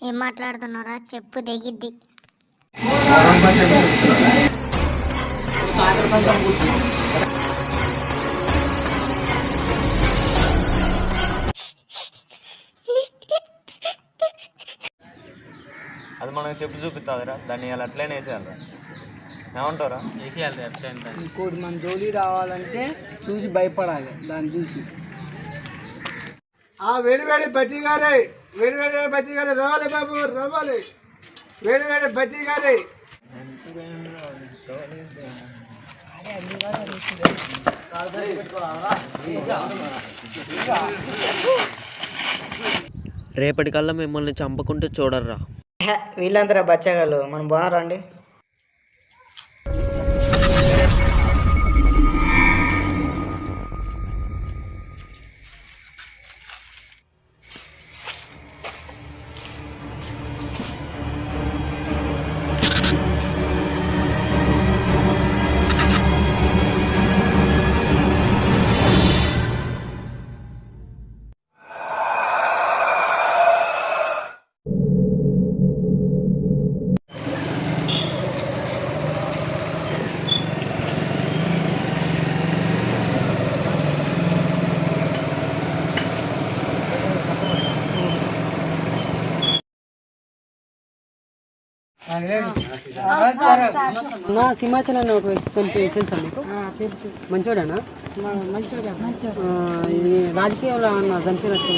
ఏం మాట్లాడుతున్నారా? చెప్పు తెగిద్ది. అది మనకు చెప్పు చూపిస్తుందిరా, దాన్ని ఇలా అట్లనే వేసేయాలరా. ఏమంటారా? వేసేయాలి అట్లనే. ఇంకోటి మన జోలి రావాలంటే చూసి భయపడాలి దాన్ని చూసి. వేడివేడి బజ్జీ గారే, వేడివేడి బజ్జీ గారే రావాలి బాబు, రావాలి. వేడివేడి బజ్జీ గారే. రేపటికల్లా మిమ్మల్ని చంపకుంటూ చూడర్రా. వీళ్ళంతా బచ్చగాళ్ళు, మనం బాగున్నారండి. సింహాచలం ఒక తెలుసా మీకు? మంచోడేనా? ఇది రాజకీయంలో అన్న చంపినట్టు.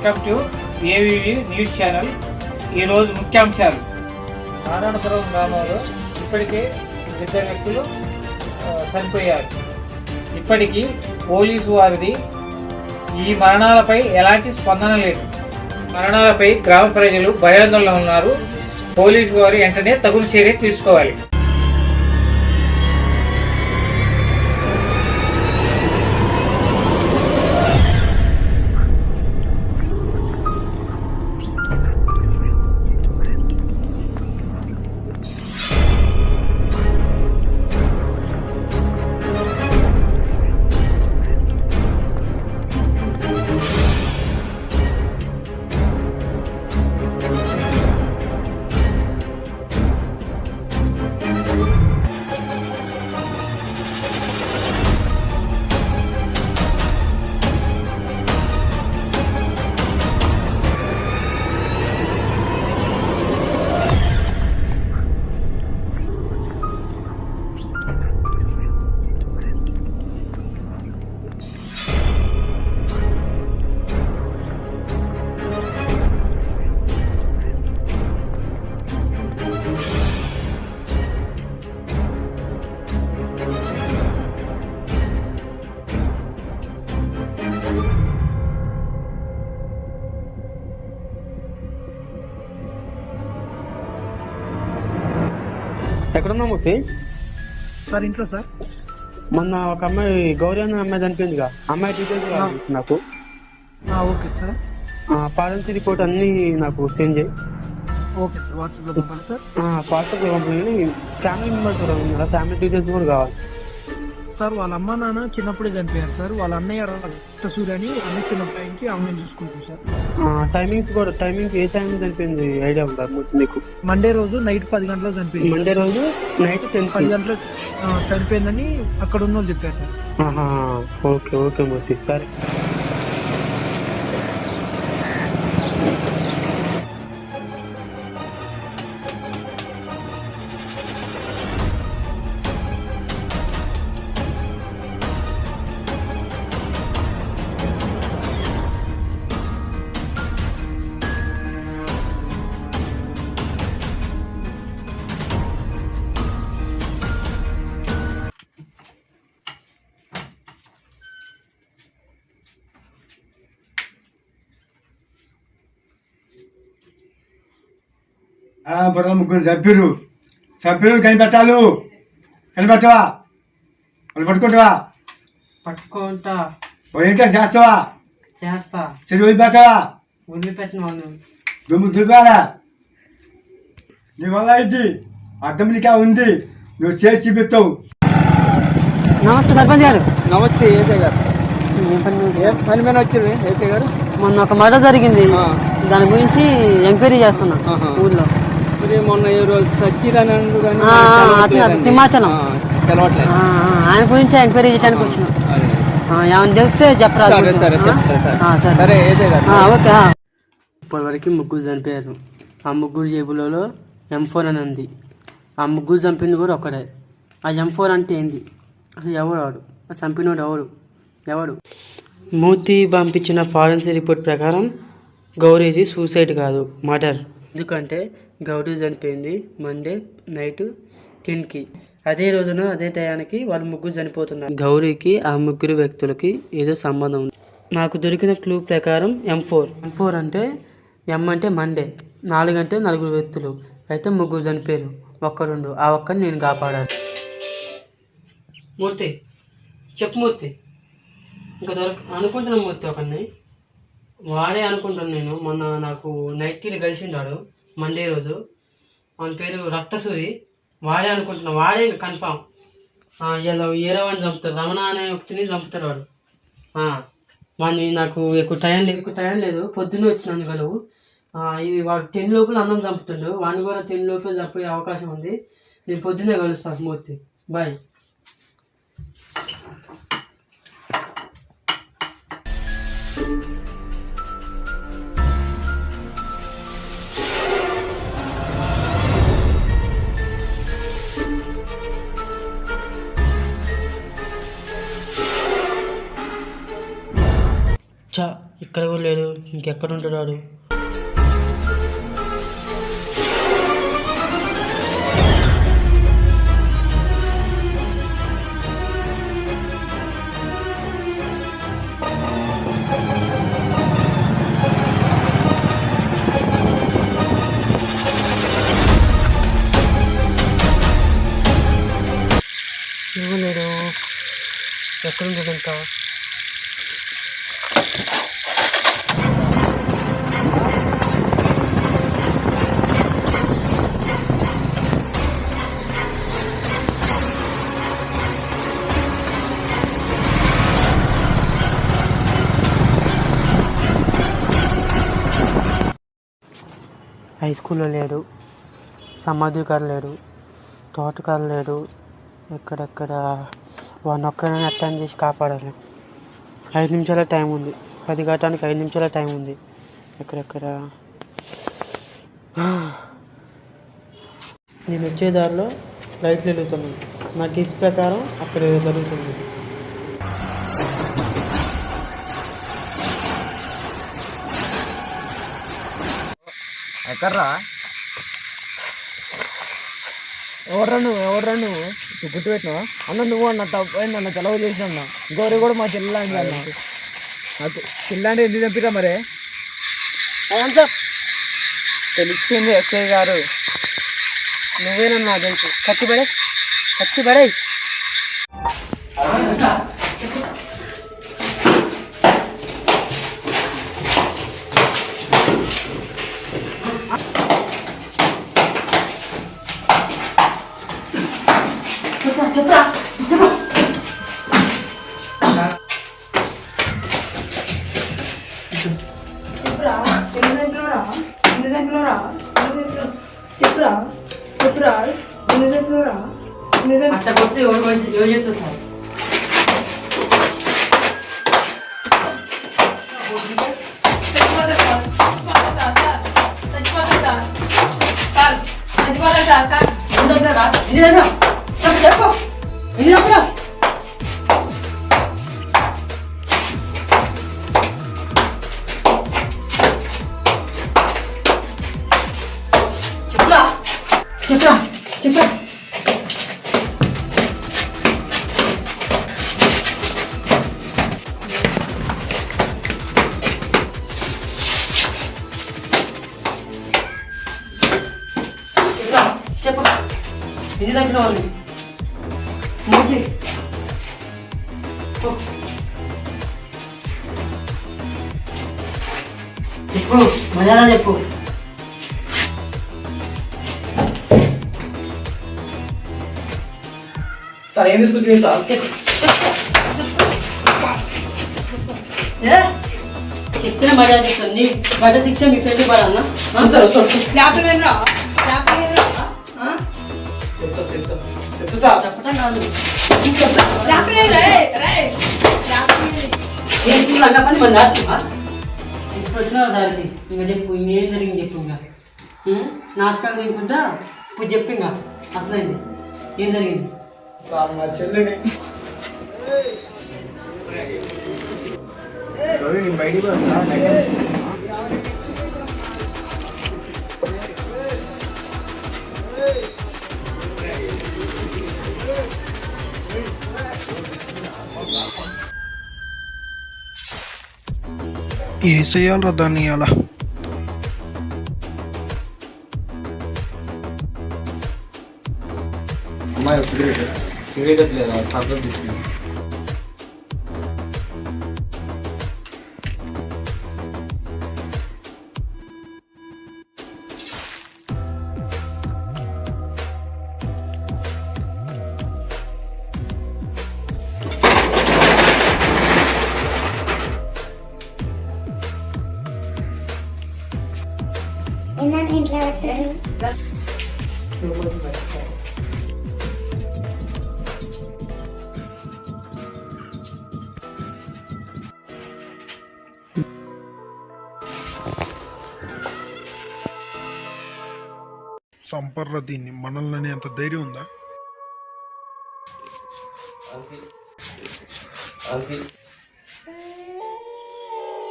Welcome to AVV news channel. ఈరోజు ముఖ్యాంశాలు. నారాయణపురం గ్రామంలో ఇప్పటికే 2 వ్యక్తులు చనిపోయారు. ఇప్పటికీ పోలీసు వారిది ఈ మరణాలపై ఎలాంటి స్పందన లేదు. మరణాలపై గ్రామ ప్రజలు భయాందోళన ఉన్నారు. పోలీసు వారు వెంటనే తగు చర్య తీసుకోవాలి. ఎక్కడున్నా మూర్తి? సార్ ఇంట్లో సార్. మొన్న ఒక అమ్మాయి గౌరీ అన్న అమ్మాయి చనిపోయిందిగా, అమ్మాయి డీటెయిల్స్ కావాలి నాకు. Okay sir. ఫారెన్సిక్ రిపోర్ట్ అన్ని నాకు సెండ్ చేయి. ఓకే సార్, వాట్సాప్లో పంపండి సార్. వాట్సాప్లో పంపండి. ఫ్యామిలీ మెంబర్స్ కూడా ఉన్నారా? ఫ్యామిలీ డీటెయిల్స్ కూడా కావాలి. సార్ వాళ్ళ అమ్మ నాన్న చిన్నప్పుడే చనిపోయారు సార్. వాళ్ళ అన్నయ్య సూర్య అని అన్నయ్య చిన్నప్పటి నుంచి అమ్మాయిని చూసుకుంటారు సార్. టైమింగ్స్ కూడా ఏ టైం చనిపోయింది ఐడియా ఉందా మీకు? మండే రోజు నైట్ 10 గంటలకు చనిపోయింది. మండే రోజు నైట్ 10 గంటలకు చనిపోయిందని అక్కడ ఉన్న వాళ్ళు చెప్పారు సార్. ఓకే ఓకే మూర్తి, సరే. బుర్ర ముగ్గురు సభ్యులు కనిపెట్టాలు. కనిపెట్టవా? వాళ్ళు పట్టుకుంటావా? పట్టుకుంటా. ఏంటో చేస్తావా? చేస్తా. చదివి వదిలిపెట్టావా? వదిలిపెట్టిన వాళ్ళు దుమ్ము దులిపాలా? నీ వల్ల అయింది, అర్థం నీకా ఉంది, నువ్వు చేసి చూపిస్తావు. నమస్తే సర్పంచ్ గారు. నమస్తే ఏసై గారు. పని మీద వచ్చారు ఏసై గారు. మొన్న ఒక మర్డర్ జరిగింది, దాని గురించి ఎంక్వైరీ చేస్తున్నా ఊర్లో. మొన్న ఏ రోజు సచ్చిరానందు సింహాచలం తెలవట్లేదు. ఆయన గురించి ఎంక్వైరీ చేయడానికి వచ్చినాం. ఏమైనా తెలిస్తే చెప్పరా? సరే ఏసై గారు. ఓకే. ఇప్పటివరకు ముగ్గురు చనిపోయారు. ఆ ముగ్గురు జేబులలో M4 అని ఉంది. ఆ ముగ్గురు చంపింది కూడా ఒకడే. ఆ M4 అంటే ఏంది? అసలు ఎవడు వాడు? చంపినోడు ఎవడు? మూర్తి పంపించిన ఫారెన్సిక్ రిపోర్ట్ ప్రకారం గౌరీది సూసైడ్ కాదు, మర్డర్. ఎందుకంటే గౌరీ చనిపోయింది మండే నైట్ 10కి. అదే రోజున అదే టయానికి వాళ్ళు ముగ్గురు చనిపోతున్నారు. గౌరీకి ఆ ముగ్గురు వ్యక్తులకి ఏదో సంబంధం ఉంది. నాకు దొరికిన క్లూ ప్రకారం M4 అంటే M అంటే మండే, 4 అంటే 4 వ్యక్తులు, అయితే ముగ్గురు చనిపోయారు. ఒక్కరుండు, ఆ ఒక్కరిని నేను కాపాడాను. మూర్తి చెప్పు మూర్తి. ఇంకా అనుకుంటున్నాను మూర్తి, ఒకరిని వాడే అనుకుంటాను నేను. మొన్న నాకు నైట్కి కలిసిండాడు మండే రోజు. మన పేరు రక్తసూరి. వాడే అనుకుంటున్నా, వాడే కన్ఫామ్. ఇలా ఏరో వాడిని చంపుతాడు, రమణ అనే వ్యక్తిని చంపుతాడు వాడు. వాడిని నాకు ఎక్కువ టైం లేదు, పొద్దున్నే వచ్చినందు గలవు. ఇది వాడు 10 లోపల అన్నం చంపుతుండు, వాడిని కూడా 10 లోపల చంపే అవకాశం ఉంది. నేను పొద్దున్నే కలుస్తాను మూర్తి. బాయ్. ఇక్కడ కూడా లేడు, ఇంకెక్కడ ఉంటాడు వాడు? ఇవ్వలేడు, ఎక్కడుంటాడు ఇంకా? హై స్కూల్లో లేడు, సమాధికారు లేడు, తోటకారు లేడు. ఎక్కడెక్కడ వాడిని ఒక్కడైనా అటెండ్ చేసి కాపాడాలి. 5 నిమిషాల టైం ఉంది, 10 గంటలకు 5 నిమిషాల టైం ఉంది. ఎక్కడెక్కడ నేను వచ్చే దారిలో లైట్లు వెలుగుతున్నాను. నా గెస్ ప్రకారం అక్కడ ఏదో జరుగుతుంది. ఎక్కడ్రా? ఎవడ్రా నువ్వు గుర్తు పెట్టినావా అన్న? నువ్వు అన్న తప్పైంది అన్న, తెలవ చేసిన గౌరీ కూడా మా చెల్లాంటి అన్న. నాకు చెల్లాంటి ఎందుకు చంపిరా మరి? తెలిసింది ఎస్ఐ గారు. నువ్వేనన్నా తెలుసు. కత్తి పడే అట్లా కొడితే ఎవరు చెప్తా సార్? చెప్పరా చెప్పరా చెప్పరా చెప్పు ఎన్ని దగ్గర వాళ్ళు మూర్తి చెప్పు మర్యాద చెప్పు. సార్ ఏం తీసుకొచ్చింది సార్? చెప్తున్నా మర్యాద చెప్తాను. నీ బయట శిక్ష మీ ఫ్రెండ్ పడాలన్నా సార్ చెప్తా సార్. చెప్పటం కాదు పని మన రాత్రి ఇప్పుడు వచ్చిన దానికి ఇంకా చెప్పు. ఇంకేం జరిగింది చెప్పు. ఇంకా నాటకాలు తినుకుంటా ఇప్పుడు చెప్పు. ఇంకా అసలైంది ఏం జరిగింది? సార్ మా చెల్లిని నేను బయటికి వస్తా. వేసేయాలరా దాన్ని అలా. అమ్మాయి సిగరెట్ లేదా సర్దం తీసుకున్నాను. ఇంట్లో వచ్చారు. సంపర్ర దీన్ని మనల్ని అంత ధైర్యం ఉందా?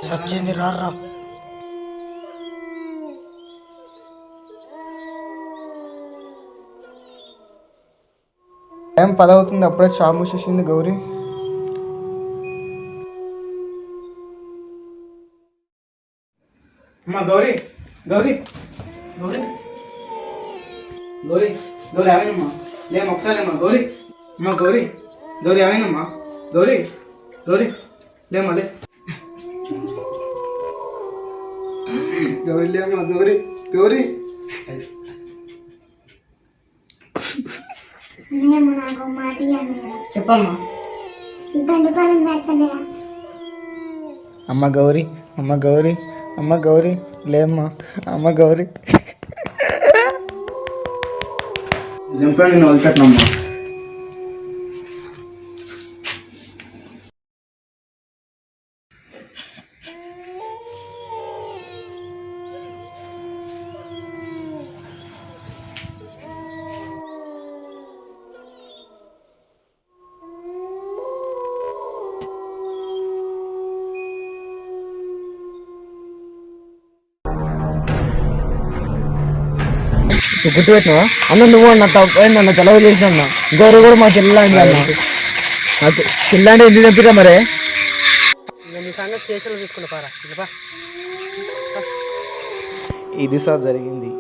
సచ్చింది రారా. టైం 10 అవుతుంది. అప్పుడే షాప్ మూసేసింది గౌరీ. అమ్మా గౌరీ గౌరీ గౌరీ గౌరీ గౌరీ ఏమైందమ్మా? లేము ఒకసారి అమ్మా గౌరీ. అమ్మా గౌరీ గౌరీ ఏమైందమ్మా? గౌరీ గౌరీ లేమ్మా లే. గౌరీ లేమ్మా గౌరీ గౌరీ. నాకు మాట చెప్పమ్మా. దండపాలెం నచ్చలే. అమ్మ గౌరీ అమ్మ గౌరీ అమ్మ గౌరీ లేమ్మా. అమ్మ గౌరీ జంపా నేను వదిలిపెట్టనమ్మా. గుర్తు పెట్టినా అన్న? నువ్వు అన్న తప్పైందన్న తెలవ చేసిన అన్న. గౌరీ కూడా మా చెల్లాంటి అన్న. నాకు చెల్లాంటి ఎందుకు చంపిరా మరే? నీ సంగతి స్టేషన్లో చూసుకుంటా పారా. ఇది సార్ జరిగింది.